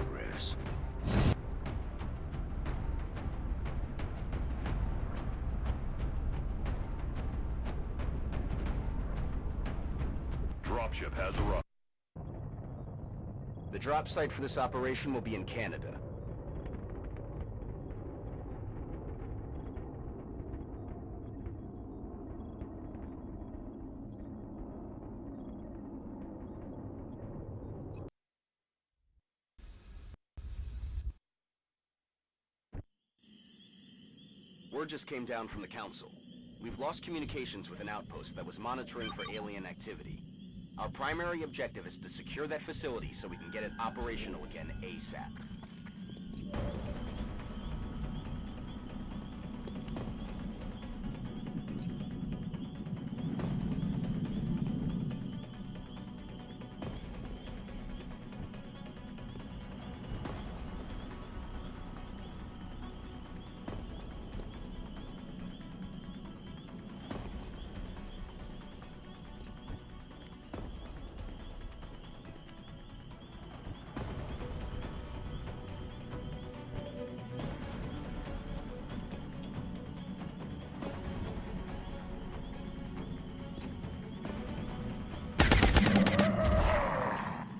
progress. Dropship has arrived. The drop site for this operation will be in Canada. Word just came down from the Council. We've lost communications with an outpost that was monitoring for alien activity. Our primary objective is to secure that facility so we can get it operational again ASAP.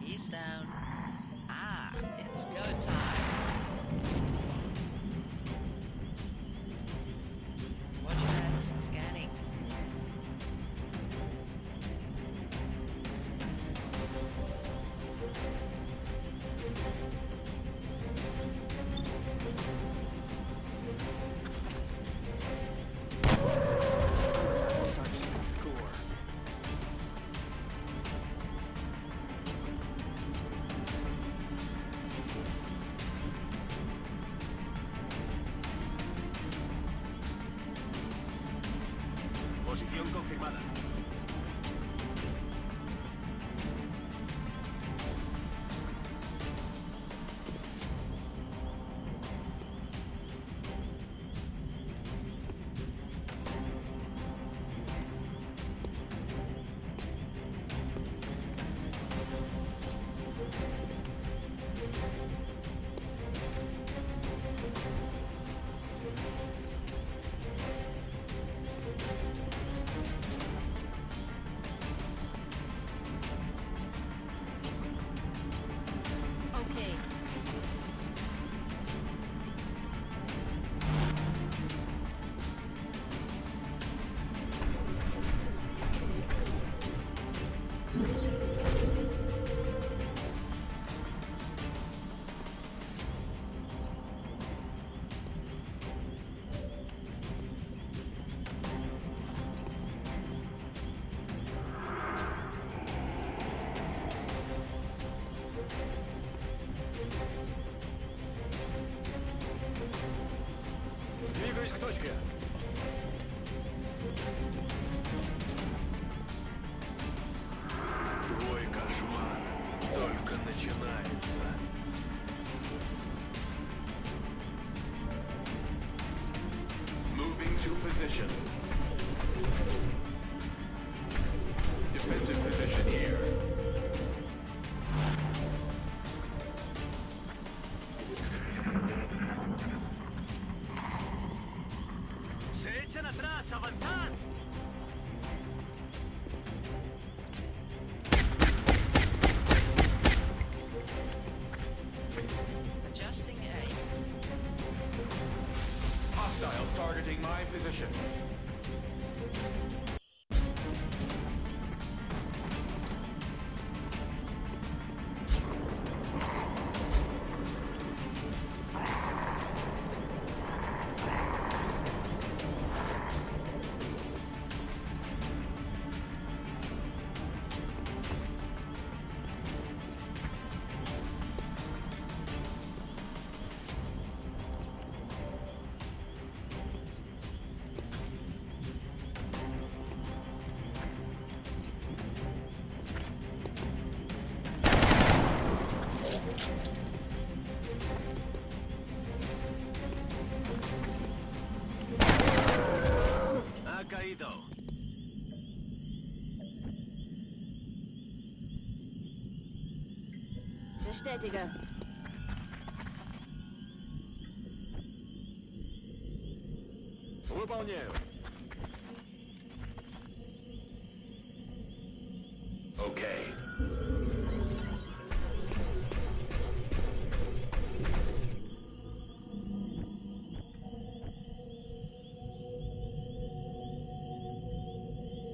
Eastbound. Ah, it's go time. Watch that, scanning. Posición confirmada. Okay. Двигаюсь к точке. Твой кошмар только начинается. Moving to position. Defensive position here. ¡Se echan atrás! ¡Avanzad! Adjusting A. Hostiles targeting my position. Ha caído. Bestätige. Выполняю. Okay.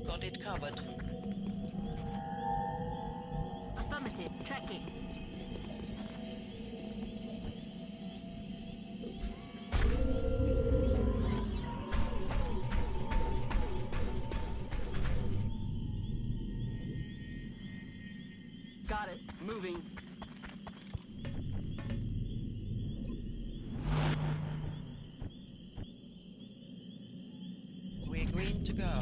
Got it covered. Affirmative. Tracking. Got it. Moving. We're green to go.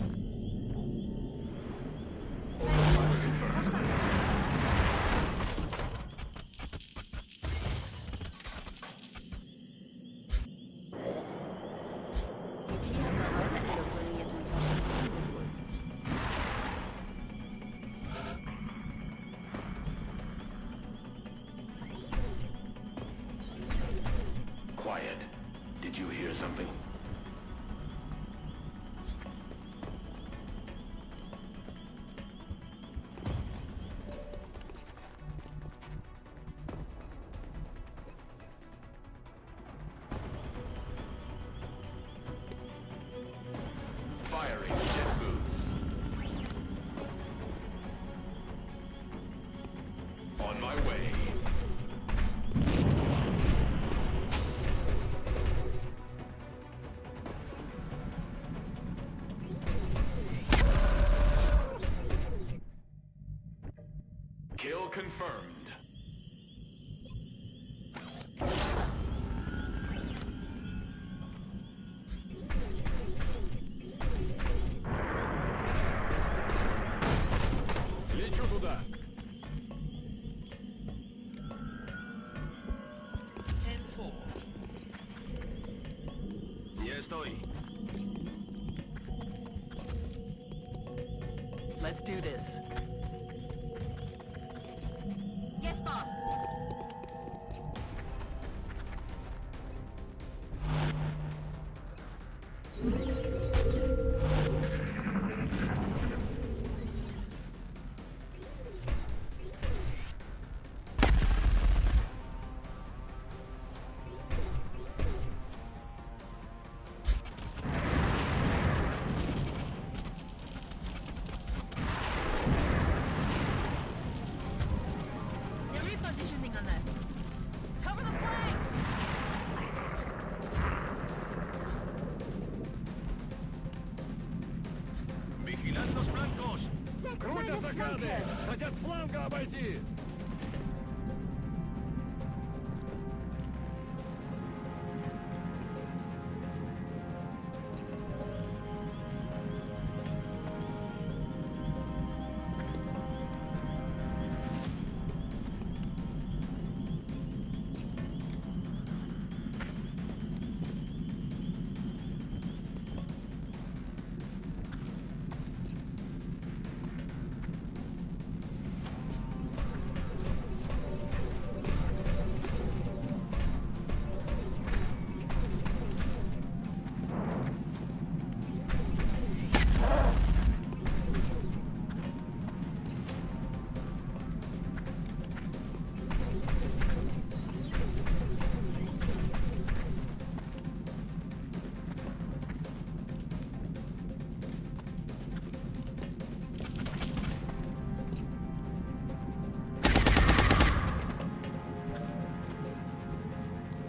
Quiet. Did you hear something? Firing jet boots. On my way. Kill confirmed. Лечу туда. 10-4. Ya estoy. Let's do this. Yes, boss. They're repositioning on us. Cover the flanks! Vigilad los blancos. Крутят закады! Хотят с фланга обойти!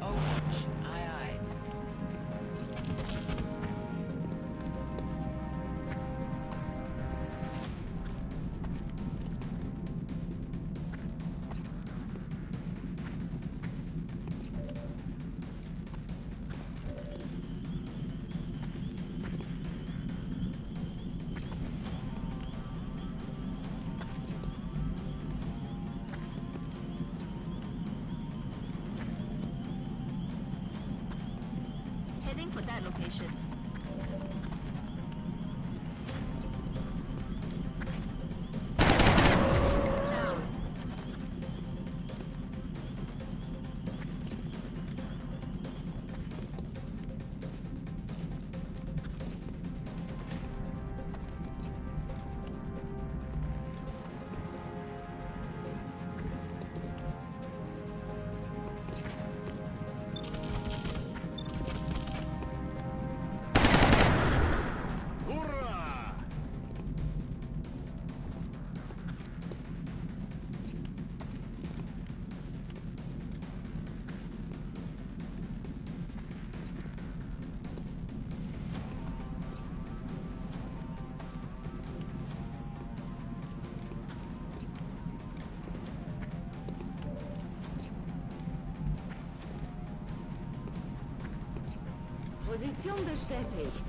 Overwatch. Aye, aye. Heading for that location. Down. Position bestätigt.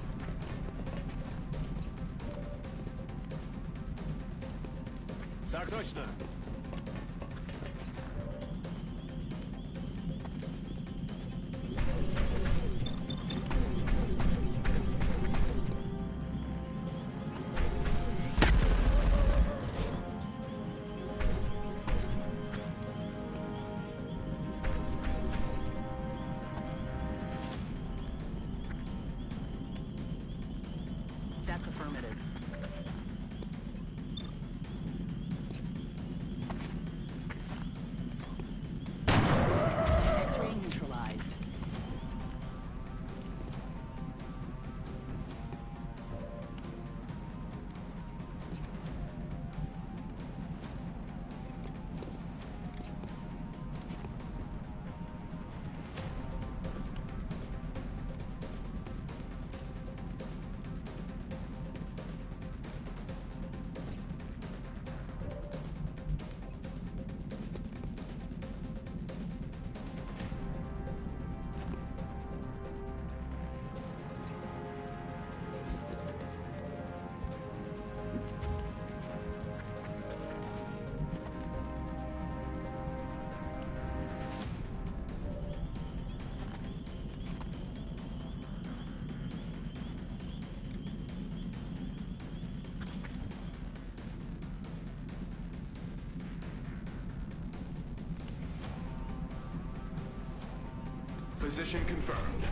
Так точно. That's affirmative. X-ray neutralized. Position confirmed.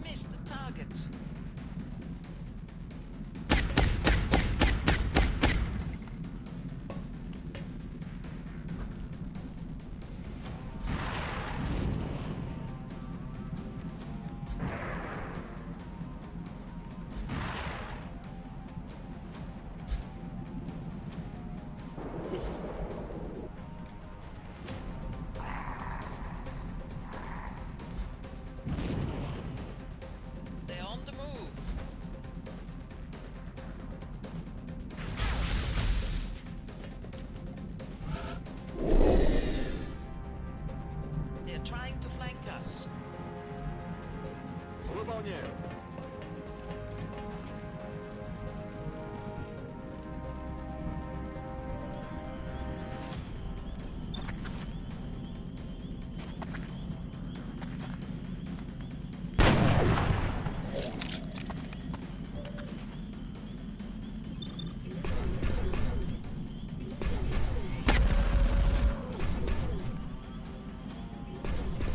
Missed the target. They're on the move. They're trying to flank us. Выполняю.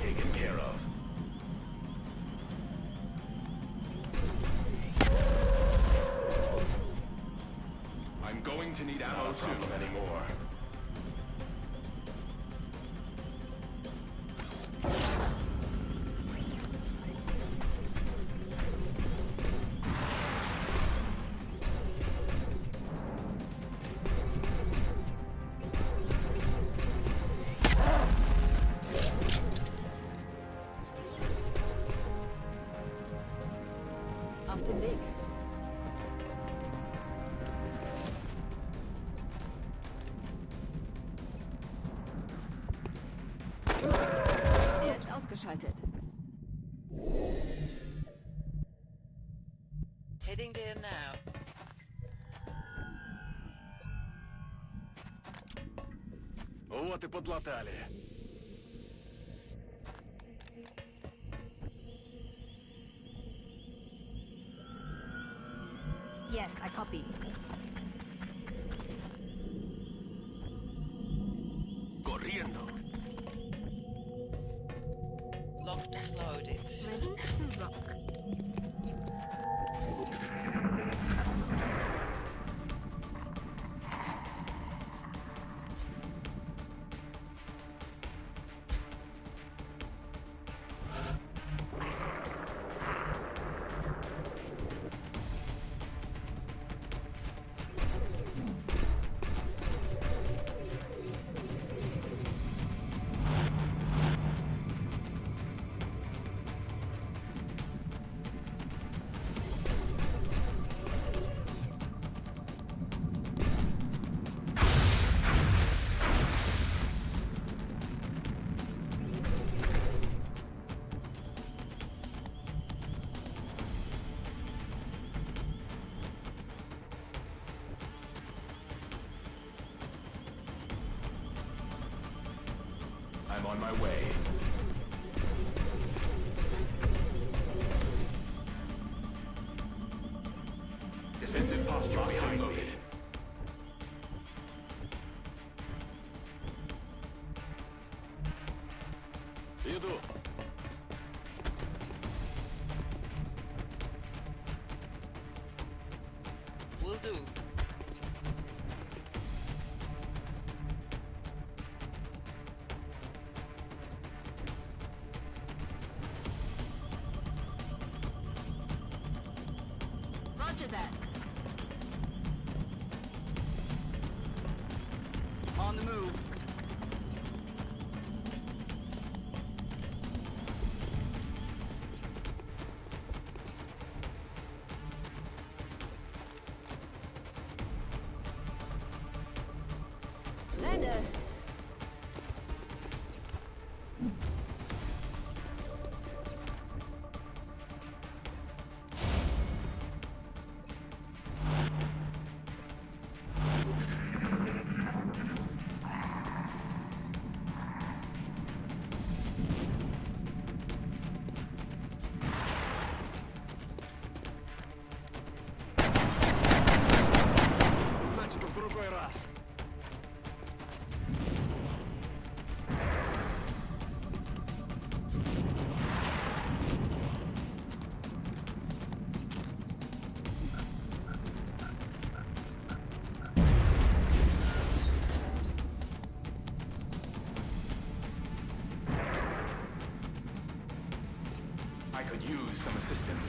Taken care of. I'm going to need ammo soon anymore. Auf dem Weg. Er ist ausgeschaltet. Heading there now. Вот и подлатали. Yes, I copy. Corriendo. Locked and loaded. Ready to rock. I'm on my way. Defensive posture behind me. Иду. Will do. Roger that. On the move. Lander. Значит, в другой раз. I could use some assistance.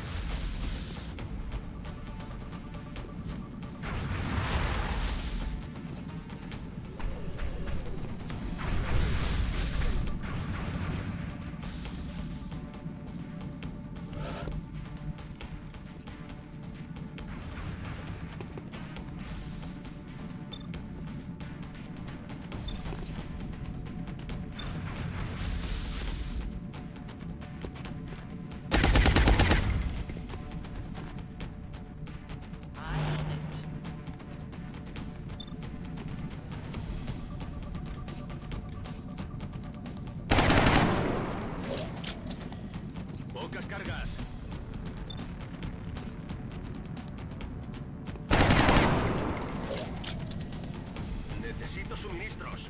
I own it. Pocas cargas. Necesito suministros.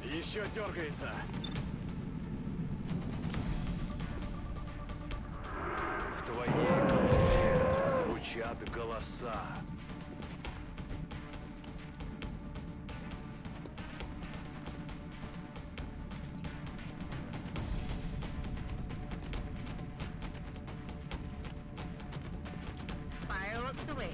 Еще дергается. В твоей голове звучат голоса. Fireworks away.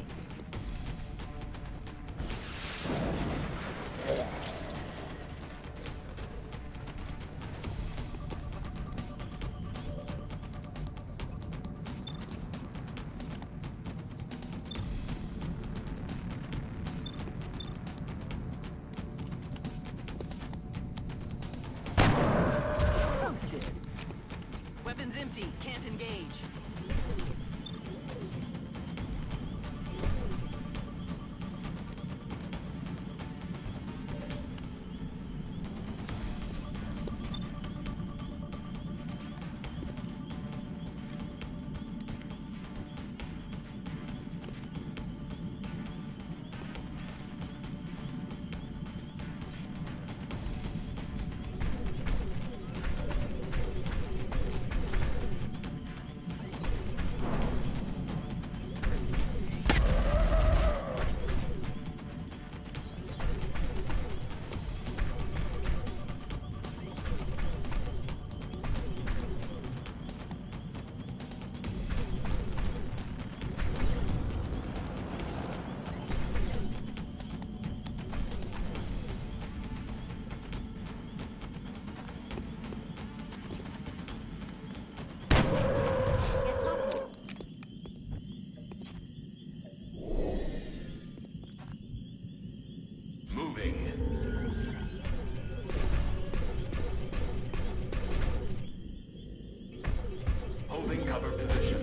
Toasted. Weapons empty. Can't engage. Holding cover position.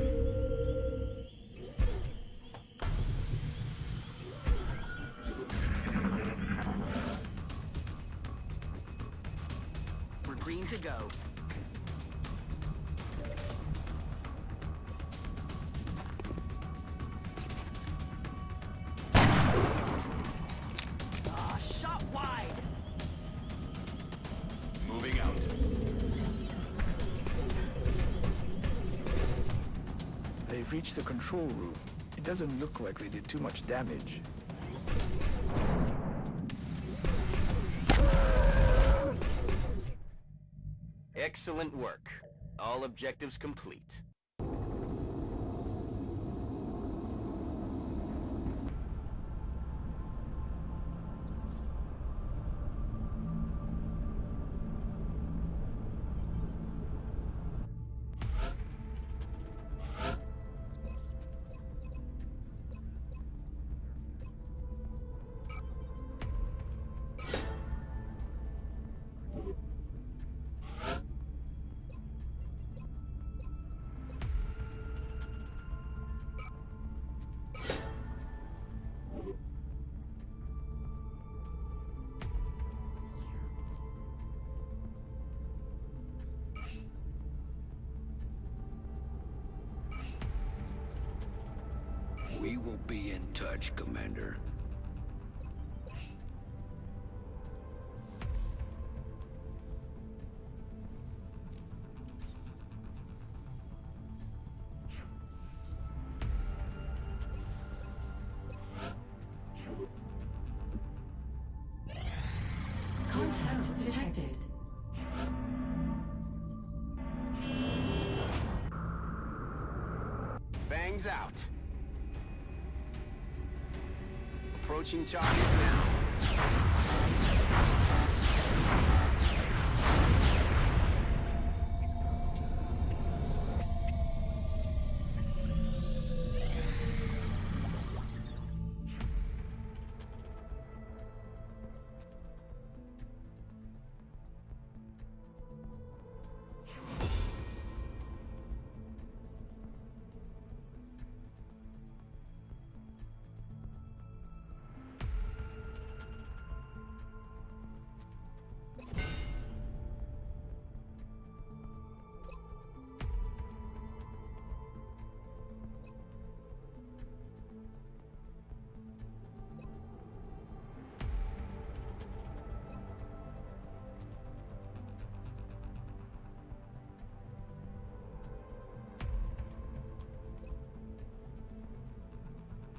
to go. Ah, shot wide. Moving out. They've reached the control room. It doesn't look like they did too much damage. Excellent work. All objectives complete. We will be in touch, Commander. Contact detected. Bangs out. Approaching target now.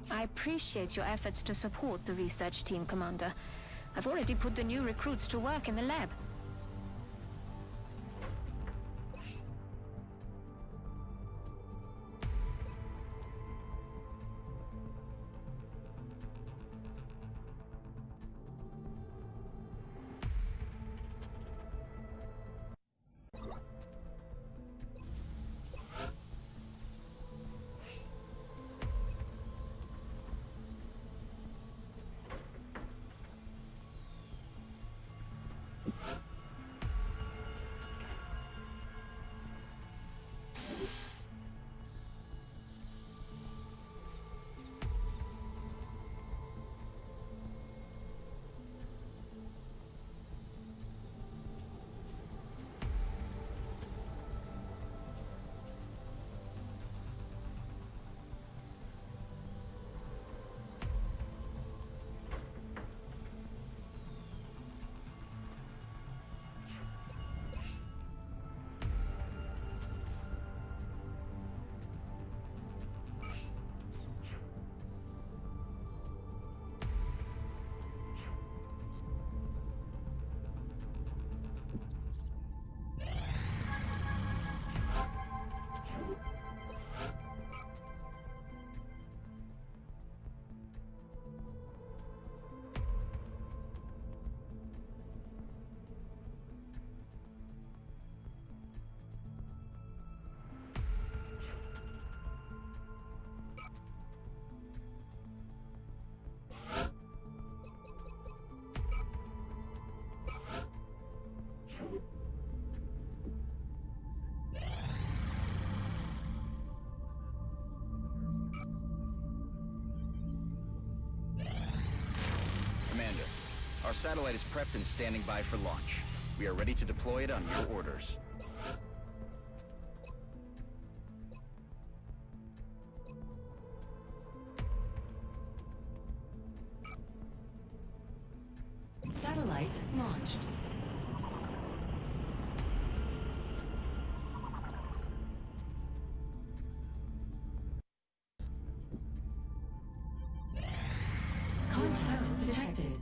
I appreciate your efforts to support the research team, Commander. I've already put the new recruits to work in the lab. Commander, our satellite is prepped and standing by for launch. We are ready to deploy it on your orders. Satellite launched. Contact detected.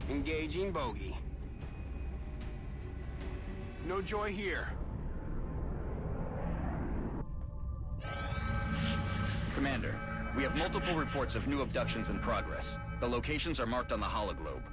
Engaging bogey. No joy here. Commander, we have multiple reports of new abductions in progress. The locations are marked on the hologlobe.